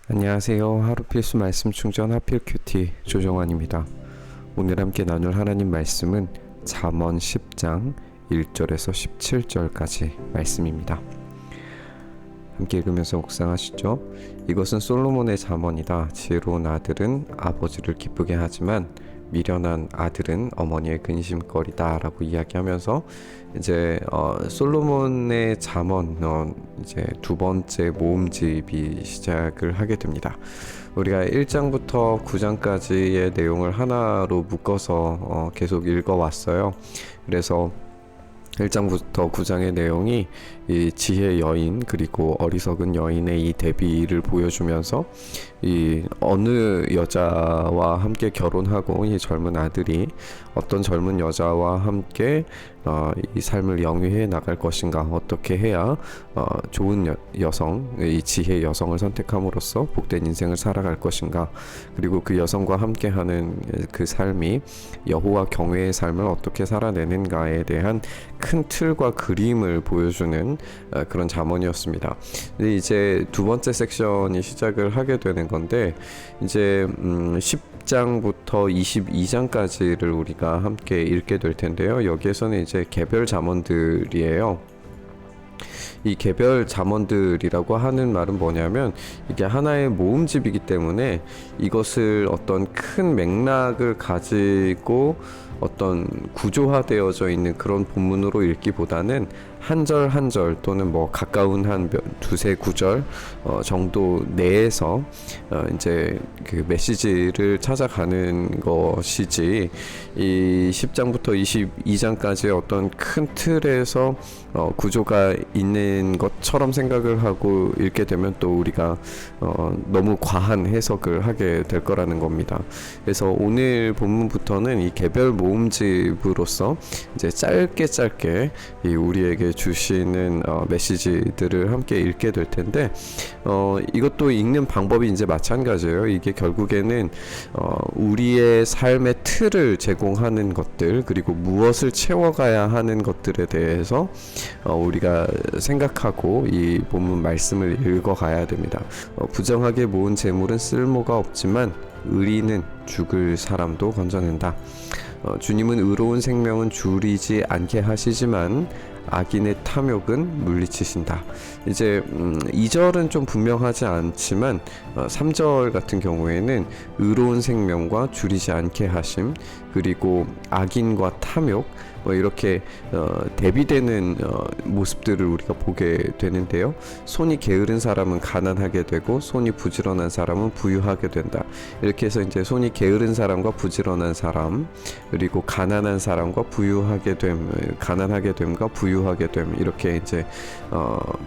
안녕하세요. 하루 필수 말씀 충전 하필 큐티 조정환입니다. 오늘 함께 나눌 하나님 말씀은 잠언 10장 1절에서 17절까지 말씀입니다. 함께 읽으면서 묵상하시죠. 이것은 솔로몬의 잠언이다. 지혜로운 아들은 아버지를 기쁘게 하지만 미련한 아들은 어머니의 근심거리다 라고 이야기하면서 이제 솔로몬의 잠언 이제 두 번째 모음집이 시작을 하게 됩니다. 우리가 1장부터 9장까지의 내용을 하나로 묶어서 계속 읽어왔어요. 그래서 1장부터 9장의 내용이 이 지혜 여인 그리고 어리석은 여인의 이 대비를 보여주면서 이 어느 여자와 함께 결혼하고 이 젊은 아들이 어떤 젊은 여자와 함께 이 삶을 영위해 나갈 것인가, 어떻게 해야 좋은 여성, 이 지혜 여성을 선택함으로써 복된 인생을 살아갈 것인가, 그리고 그 여성과 함께하는 그 삶이 여호와 경외의 삶을 어떻게 살아내는가에 대한 큰 틀과 그림을 보여주는 그런 잠언이었습니다. 근데 이제 두 번째 섹션이 시작을 하게 되는 건데, 이제 10장부터 22장까지를 우리가 함께 읽게 될 텐데요. 여기에서는 이제 개별 잠언들이에요. 이 개별 잠언들이라고 하는 말은 뭐냐면, 이게 하나의 모음집이기 때문에 이것을 어떤 큰 맥락을 가지고 어떤 구조화되어져 있는 그런 본문으로 읽기보다는 한 절 한 절 또는 뭐 가까운 한 두세 구절 정도 내에서 이제 그 메시지를 찾아가는 것이지, 이 10장부터 22장까지의 어떤 큰 틀에서 구조가 있는 것처럼 생각을 하고 읽게 되면 또 우리가 너무 과한 해석을 하게 될 거라는 겁니다. 그래서 오늘 본문부터는 이 개별 모음집으로서 이제 짧게 우리에게 주시는 메시지들을 함께 읽게 될 텐데, 이것도 읽는 방법이 이제 마찬가지예요. 이게 결국에는 우리의 삶의 틀을 제공하는 것들, 그리고 무엇을 채워가야 하는 것들에 대해서 우리가 생각하고 이 본문 말씀을 읽어가야 됩니다. 부정하게 모은 재물은 쓸모가 없지만 의리는 죽을 사람도 건져낸다. 주님은 의로운 생명은 줄이지 않게 하시지만 악인의 탐욕은 물리치신다. 이제 2절은 좀 분명하지 않지만 3절 같은 경우에는 의로운 생명과 줄이지 않게 하심, 그리고 악인과 탐욕, 이렇게 대비되는 모습들을 우리가 보게 되는데요. 손이 게으른 사람은 가난하게 되고 손이 부지런한 사람은 부유하게 된다. 이렇게 해서 이제 손이 게으른 사람과 부지런한 사람, 그리고 가난한 사람과 부유하게 됨, 가난하게 됨과 부유하게 됨, 이렇게 이제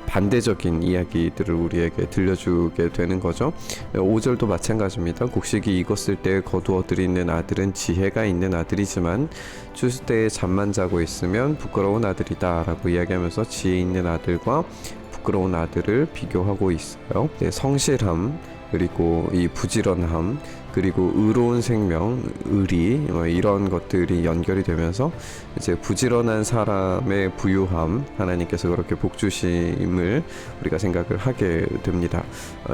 반대적인 이야기들을 우리에게 들려주게 되는 거죠. 5절도 마찬가지입니다. 곡식이 익었을 때 거두어 들이는 아들은 지혜가 있는 아들이지만 추수 때에 잠만 자고 있으면 부끄러운 아들이다 라고 이야기하면서 지혜 있는 아들과 부끄러운 아들을 비교하고 있어요. 성실함, 그리고 이 부지런함, 그리고 의로운 생명, 의리, 이런 것들이 연결이 되면서 이제 부지런한 사람의 부유함, 하나님께서 그렇게 복 주심을 우리가 생각을 하게 됩니다.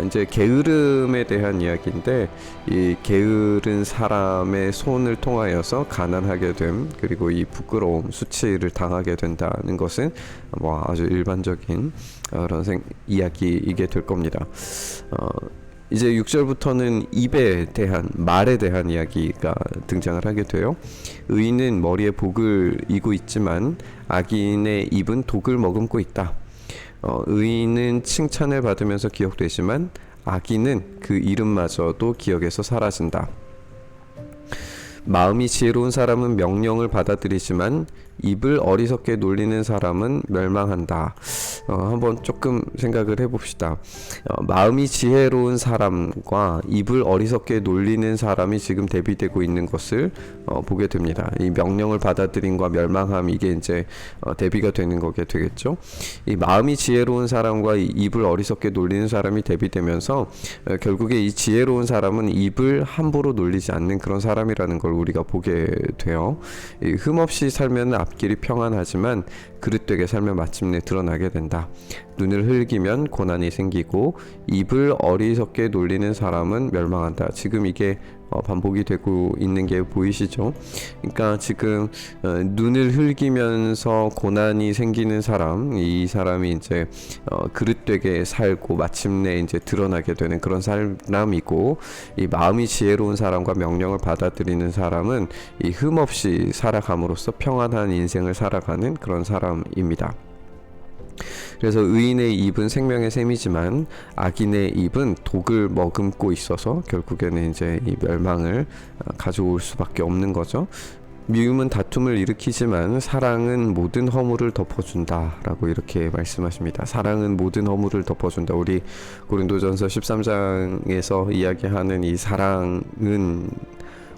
이제 게으름에 대한 이야기인데, 이 게으른 사람의 손을 통하여서 가난하게 됨, 그리고 이 부끄러움, 수치를 당하게 된다는 것은 뭐 아주 일반적인 그런 이야기이게 될 겁니다. 이제 6절부터는 입에 대한, 말에 대한 이야기가 등장을 하게 돼요. 의인은 머리에 복을 이고 있지만 악인의 입은 독을 머금고 있다. 의인은 칭찬을 받으면서 기억되지만 악인은 그 이름마저도 기억에서 사라진다. 마음이 지혜로운 사람은 명령을 받아들이지만 입을 어리석게 놀리는 사람은 멸망한다. 한번 조금 생각을 해봅시다. 마음이 지혜로운 사람과 입을 어리석게 놀리는 사람이 지금 대비되고 있는 것을 보게 됩니다. 이 명령을 받아들임과 멸망함, 이게 이제 대비가 되는 거게 되겠죠. 이 마음이 지혜로운 사람과 이 입을 어리석게 놀리는 사람이 대비되면서 결국에 이 지혜로운 사람은 입을 함부로 놀리지 않는 그런 사람이라는 걸 우리가 보게 돼요. 이 흠없이 살면 앞길이 평안하지만 그릇되게 살면 마침내 드러나게 된다. 된다. 눈을 흘기면 고난이 생기고 입을 어리석게 놀리는 사람은 멸망한다. 지금 이게 반복이 되고 있는 게 보이시죠? 그러니까 지금 눈을 흘기면서 고난이 생기는 사람, 이 사람이 이제 그릇되게 살고 마침내 이제 드러나게 되는 그런 사람이고, 이 마음이 지혜로운 사람과 명령을 받아들이는 사람은 이 흠없이 살아감으로써 평안한 인생을 살아가는 그런 사람입니다. 그래서 의인의 입은 생명의 샘이지만 악인의 입은 독을 머금고 있어서 결국에는 이제 이 멸망을 가져올 수밖에 없는 거죠. 미움은 다툼을 일으키지만 사랑은 모든 허물을 덮어준다 라고 이렇게 말씀하십니다. 사랑은 모든 허물을 덮어준다. 우리 고린도전서 13장에서 이야기하는 이 사랑은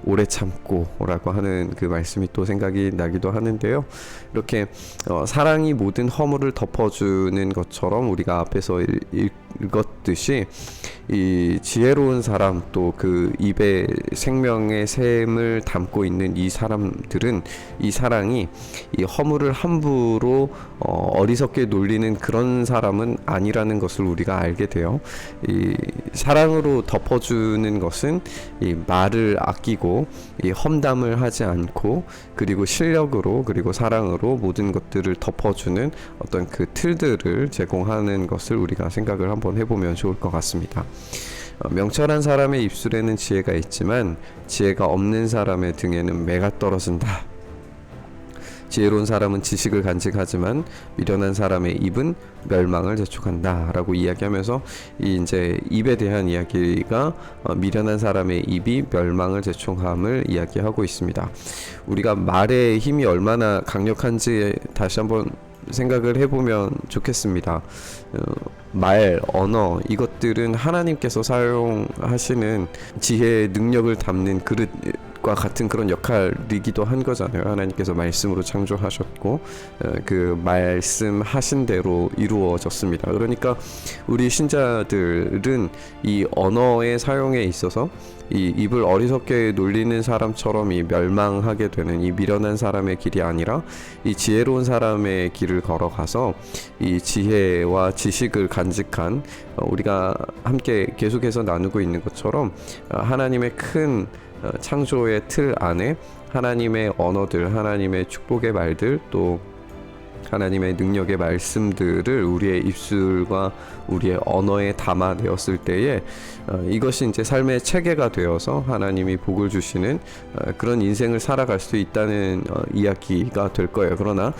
오래 참고 라고 하는 그 말씀이 또 생각이 나기도 하는데요. 이렇게 사랑이 모든 허물을 덮어주는 것처럼 우리가 앞에서 읽었듯이 이 지혜로운 사람, 또 그 입에 생명의 샘을 담고 있는 이 사람들은 이 사랑이 이 허물을 함부로 어리석게 놀리는 그런 사람은 아니라는 것을 우리가 알게 돼요. 이 사랑으로 덮어주는 것은 이 말을 아끼고 이 험담을 하지 않고, 그리고 실력으로, 그리고 사랑으로 모든 것들을 덮어주는 어떤 그 틀들을 제공하는 것을 우리가 생각을 한번 해보면 좋을 것 같습니다. 명철한 사람의 입술에는 지혜가 있지만 지혜가 없는 사람의 등에는 매가 떨어진다. 지혜로운 사람은 지식을 간직하지만 미련한 사람의 입은 멸망을 재촉한다 라고 이야기하면서 이제 입에 대한 이야기가 미련한 사람의 입이 멸망을 재촉함을 이야기하고 있습니다. 우리가 말의 힘이 얼마나 강력한지 다시 한번 생각을 해보면 좋겠습니다. 말, 언어, 이것들은 하나님께서 사용하시는 지혜의 능력을 담는 그릇과 같은 그런 역할이기도 한 거잖아요. 하나님께서 말씀으로 창조하셨고 그 말씀하신 대로 이루어졌습니다. 그러니까 우리 신자들은 이 언어의 사용에 있어서 이 입을 어리석게 놀리는 사람처럼 이 멸망하게 되는 이 미련한 사람의 길이 아니라 이 지혜로운 사람의 길을 걸어가서 이 지혜와 지식을 간직한, 우리가 함께 계속해서 나누고 있는 것처럼 하나님의 큰 창조의 틀 안에 하나님의 언어들, 하나님의 축복의 말들, 또 하나님의 능력의 말씀들을 우리의 입술과 우리의 언어에 담아내었을 때에 이것이 이제 삶의 체계가 되어서 하나님이 복을 주시는 그런 인생을 살아갈 수 있다는 이야기가 될 거예요. 그러나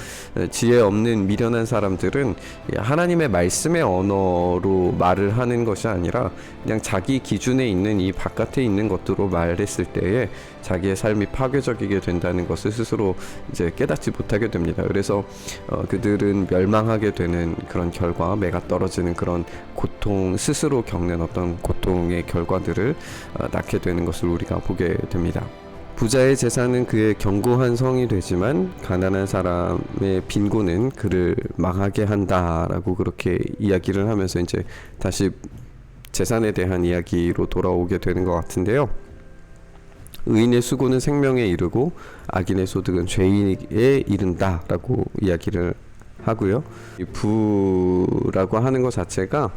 지혜 없는 미련한 사람들은 하나님의 말씀의 언어로 말을 하는 것이 아니라 그냥 자기 기준에 있는 이 바깥에 있는 것들로 말했을 때에 자기의 삶이 파괴적이게 된다는 것을 스스로 이제 깨닫지 못하게 됩니다. 그래서 그들은 멸망하게 되는 그런 결과, 매가 떨어지는 그런 고통, 스스로 겪는 어떤 고통의 결과들을 낳게 되는 것을 우리가 보게 됩니다. 부자의 재산은 그의 견고한 성이 되지만 가난한 사람의 빈곤은 그를 망하게 한다라고 그렇게 이야기를 하면서 이제 다시 재산에 대한 이야기로 돌아오게 되는 것 같은데요. 의인의 수고는 생명에 이르고 악인의 소득은 죄에 이른다라고 이야기를 하고요. 이 부라고 하는 것 자체가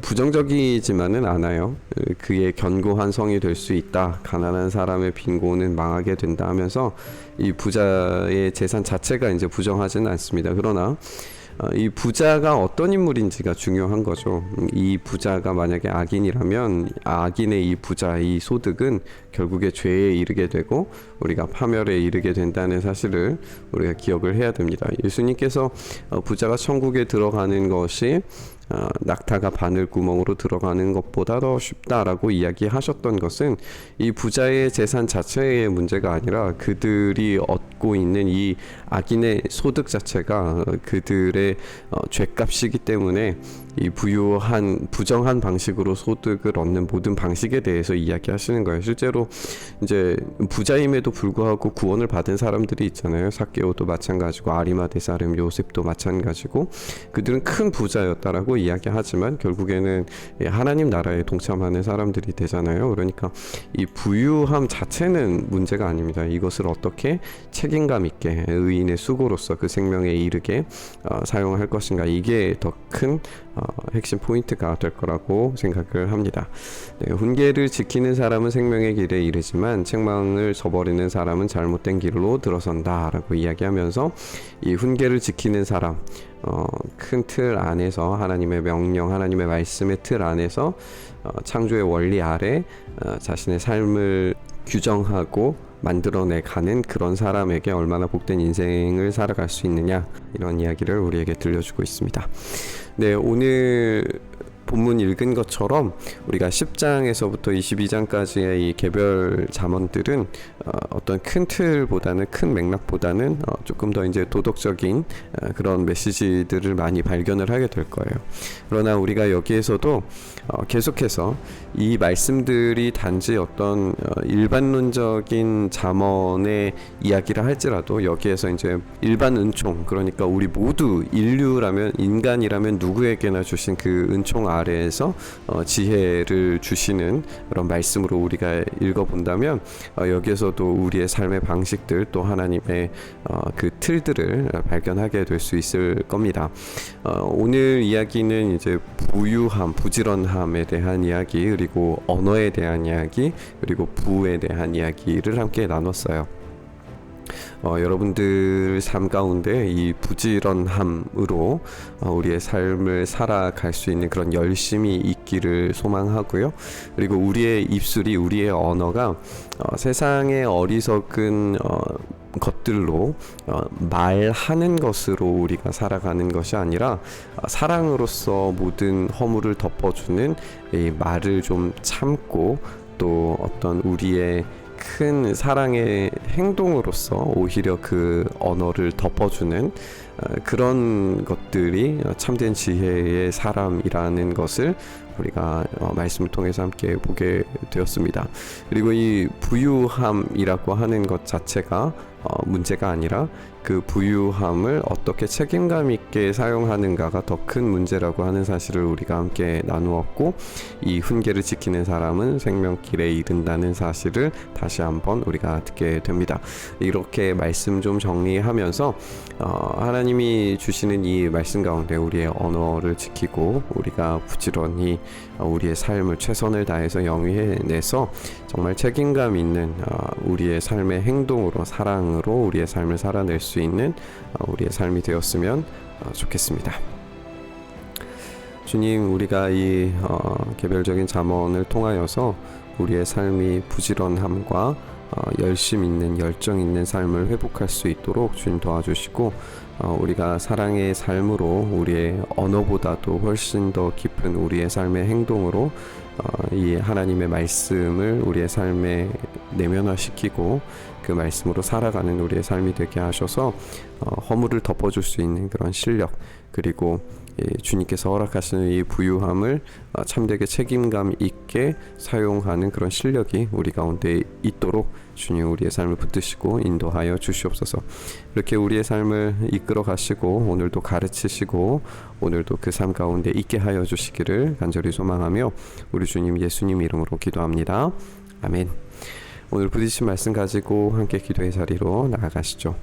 부정적이지만은 않아요. 그의 견고한 성이 될 수 있다. 가난한 사람의 빈곤은 망하게 된다 하면서 이 부자의 재산 자체가 이제 부정하지는 않습니다. 그러나 이 부자가 어떤 인물인지가 중요한 거죠. 이 부자가 만약에 악인이라면 악인의 이 부자, 이 소득은 결국에 죄에 이르게 되고 우리가 파멸에 이르게 된다는 사실을 우리가 기억을 해야 됩니다. 예수님께서 부자가 천국에 들어가는 것이 낙타가 바늘구멍으로 들어가는 것보다 더 쉽다라고 이야기하셨던 것은 이 부자의 재산 자체의 문제가 아니라 그들이 얻고 있는 이 악인의 소득 자체가 그들의 죄값이기 때문에 이 부정한 방식으로 소득을 얻는 모든 방식에 대해서 이야기하시는 거예요. 실제로 이제 부자임에도 불구하고 구원을 받은 사람들이 있잖아요. 삭개오도 마찬가지고 아리마대 사람 요셉도 마찬가지고 그들은 큰 부자였다라고 이야기하지만 결국에는 하나님 나라에 동참하는 사람들이 되잖아요. 그러니까 이 부유함 자체는 문제가 아닙니다. 이것을 어떻게 책임감 있게 의인의 수고로서 그 생명에 이르게 사용할 것인가, 이게 더 큰 핵심 포인트가 될 거라고 생각을 합니다. 네, 훈계를 지키는 사람은 생명의 길에 이르지만 책망을 저버리는 사람은 잘못된 길로 들어선다 라고 이야기하면서 이 훈계를 지키는 사람, 큰 틀 안에서 하나님의 명령, 하나님의 말씀의 틀 안에서 창조의 원리 아래 자신의 삶을 규정하고 만들어내가는 그런 사람에게 얼마나 복된 인생을 살아갈 수 있느냐, 이런 이야기를 우리에게 들려주고 있습니다. 네, 오늘 본문 읽은 것처럼 우리가 10장에서부터 22장까지의 이 개별 잠언들은 어떤 큰 틀보다는, 큰 맥락보다는 조금 더 이제 도덕적인 그런 메시지들을 많이 발견을 하게 될 거예요. 그러나 우리가 여기에서도 계속해서 이 말씀들이 단지 어떤 일반론적인 잠언의 이야기를 할지라도 여기에서 이제 일반 은총, 그러니까 우리 모두 인류라면, 인간이라면 누구에게나 주신 그 은총 아래에서 지혜를 주시는 그런 말씀으로 우리가 읽어본다면 여기에서도 우리의 삶의 방식들, 또 하나님의 그 틀들을 발견하게 될 수 있을 겁니다. 오늘 이야기는 이제 부유함, 부지런함에 대한 이야기, 그리고 언어에 대한 이야기, 그리고 부에 대한 이야기를 함께 나눴어요. 여러분들 삶 가운데 이 부지런함으로 우리의 삶을 살아갈 수 있는 그런 열심이 있기를 소망하고요. 그리고 우리의 입술이, 우리의 언어가 세상의 어리석은 것들로 말하는 것으로 우리가 살아가는 것이 아니라 사랑으로서 모든 허물을 덮어주는 이 말을 좀 참고, 또 어떤 우리의 큰 사랑의 행동으로서 오히려 그 언어를 덮어주는 그런 것들이 참된 지혜의 사람이라는 것을 우리가 말씀을 통해서 함께 보게 되었습니다. 그리고 이 부유함이라고 하는 것 자체가 문제가 아니라 그 부유함을 어떻게 책임감 있게 사용하는가가 더 큰 문제라고 하는 사실을 우리가 함께 나누었고, 이 훈계를 지키는 사람은 생명길에 이른다는 사실을 다시 한번 우리가 듣게 됩니다. 이렇게 말씀 좀 정리하면서 하나님이 주시는 이 말씀 가운데 우리의 언어를 지키고 우리가 부지런히 우리의 삶을 최선을 다해서 영위해내서 정말 책임감 있는 우리의 삶의 행동으로, 사랑으로 우리의 삶을 살아낼 수 있는 우리의 삶이 되었으면 좋겠습니다. 주님, 우리가 이 개별적인 잠언을 통하여서 우리의 삶이 부지런함과 열심 있는, 열정 있는 삶을 회복할 수 있도록 주님 도와주시고, 우리가 사랑의 삶으로 우리의 언어보다도 훨씬 더 깊은 우리의 삶의 행동으로 이 하나님의 말씀을 우리의 삶에 내면화시키고 그 말씀으로 살아가는 우리의 삶이 되게 하셔서 허물을 덮어줄 수 있는 그런 실력, 그리고 주님께서 허락하시는 이 부유함을 참되게 책임감 있게 사용하는 그런 실력이 우리 가운데 있도록 주님 우리의 삶을 붙드시고 인도하여 주시옵소서. 이렇게 우리의 삶을 이끌어 가시고 오늘도 가르치시고 오늘도 그 삶 가운데 있게 하여 주시기를 간절히 소망하며 우리 주님 예수님 이름으로 기도합니다. 아멘. 오늘 부딪힌 말씀 가지고 함께 기도의 자리로 나아가시죠.